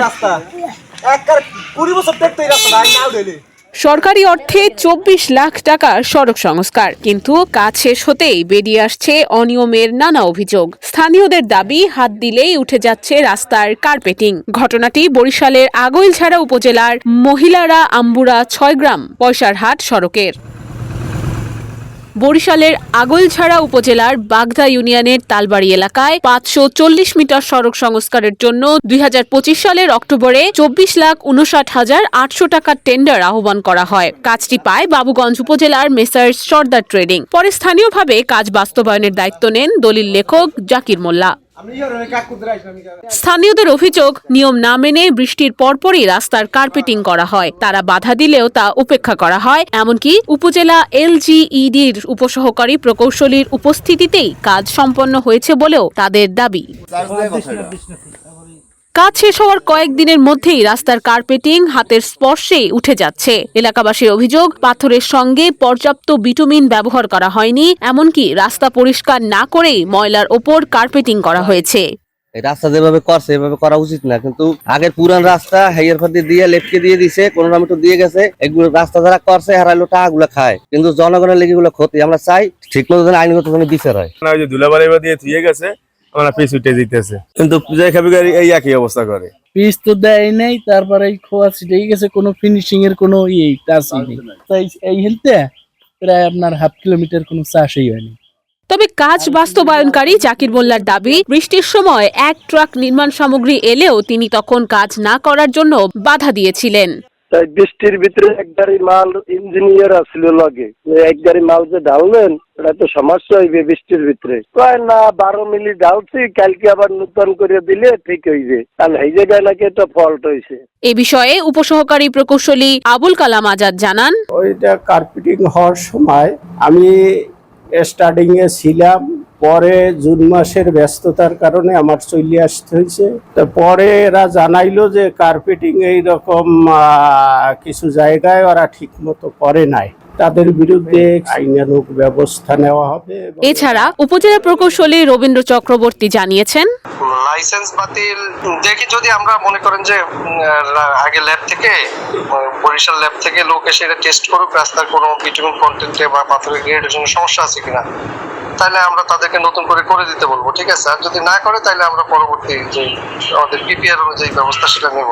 রাস্তা 20 বছর দেখতে এই রাস্তাটা না উঠেলে সরকারি অর্থে 24 লাখ টাকার সড়ক সংস্কার, কিন্তু কাজ শেষ হতেই বেরিয়ে আসছে অনিয়মের নানা অভিযোগ। স্থানীয়দের দাবি, হাত দিলেই উঠে যাচ্ছে রাস্তার কার্পেটিং। ঘটনাটি বরিশালের আগৈলঝাড়া উপজেলার মহিলারা আম্বুরা 6 গ্রাম পয়সারহাট সড়কের। বরিশালের আগৈলঝাড়া উপজেলার বাগদা ইউনিয়নের তালবাড়ি এলাকায় 540 মিটার সড়ক সংস্কারের জন্য 2025 সালের অক্টোবরে 24,59,800 টাকার টেন্ডার আহ্বান করা হয়। কাজটি পায় বাবুগঞ্জ উপজেলার মেসার্স সর্দার ট্রেডিং। পরে স্থানীয়ভাবে কাজ বাস্তবায়নের দায়িত্ব নেন দলিল লেখক জাকির মোল্লা। স্থানীয়দের অভিযোগ, নিয়ম না মেনে বৃষ্টির পরপরই রাস্তার কার্পেটিং করা হয়। তারা বাধা দিলেও তা উপেক্ষা করা হয়। এমনকি উপজেলা LGEDর উপসহকারী প্রকৌশলীর উপস্থিতিতেই কাজ সম্পন্ন হয়েছে বলেও তাদের দাবি। কাজ শেষ হওয়ার কয়েকদিনের মধ্যেই রাস্তার কার্পেটিং হাতের স্পর্শেই উঠে যাচ্ছে। এলাকাবাসীর অভিযোগ, পাথরের সঙ্গে পর্যাপ্ত বিটুমিন ব্যবহার করা হয়নি, এমনকি রাস্তা পরিষ্কার না করেই ময়লার ওপর কার্পেটিং করা হয়েছে। এই রাস্তা যেভাবে করছে এভাবে করা উচিত না, কিন্তু আগের পুরান রাস্তা হেয়ার ফাতি দিয়ে লেপকে দিয়ে দিছে, কোন টমেটো দিয়ে গেছে। এগুলো রাস্তা যারা করছে হারাইলো টাকাগুলো খায়, কিন্তু জনগণের লেগে এগুলো ক্ষতি। আমরা চাই ঠিক মতো আইনগত বিচার হয়। ধুলাবাড়ি দিয়ে ধুয়ে গেছে, আমরা পিস উঠে দিতেছে, কিন্তু এই একই অবস্থা করে। পিস তো দেয় নাই, তারপরে খোয়া ছিটে গেছে, কোনো ফিনিশিং এর কোনো টাচই নেই। তাই এই হেলতে প্রায় আপনার 1/2 কিলোমিটার কোনো চাষই হয়নি। তবে কাজ বাস্তবায়নকারী জাকির মোল্লার দাবি, বৃষ্টির সময় 1 ট্রাক নির্মাণ সামগ্রী এলেও তিনি তখন কাজ না করার জন্য বাধা দিয়েছিলেন। তাই বৃষ্টির ভিতরে এক গাড়ি মাল ইঞ্জিনিয়ার আসছিল লাগে, এক গাড়ি মাল যে ঢালবেন এটা তো সমস্যা হইবে বৃষ্টির ভিতরে। কয় না 12 মিলি ঢালছি, কালকে আবার নতুন করে দিলে ঠিক হইবে, কারণ এই জায়গায় নাকি একটা ফল্ট হয়েছে। এ বিষয়ে উপসহকারী প্রকৌশলী আবুল কালাম আজাদ জানান, ওইটা কার্পেটিং হওয়ার সময় আমি স্টার্টিং এ ছিলাম, পরে জুন মাসের ব্যস্ততার কারণে আমার চলে আসতে হয়েছে। তো পরে এরা জানাইলো যে কার্পেটিং এইরকম কিছু জায়গায় ওরা ঠিক মতো করে নাই, তাদের বিরুদ্ধে আইনানুগ ব্যবস্থা নেওয়া হবে। এছাড়া উপজেলা প্রকৌশলী রবীন্দ্র চক্রবর্তী জানিয়েছেন, লাইসেন্স বাতিল দেখি যদি আমরা মনে করেন যে আগে ল্যাব থেকে বরিশাল ল্যাব থেকে লোক এসে এটা টেস্ট করুক রাস্তার কোনো বিটুমিন কন্টেন্টে বা পাথরের গ্রেডের জন্য সমস্যা আছে কিনা, তাহলে আমরা তাদেরকে নতুন করে দিতে বলবো, ঠিক আছে। আর যদি না করে তাহলে আমরা পরবর্তী যে আমাদের PPR অনুযায়ী ব্যবস্থা সেটা নেব।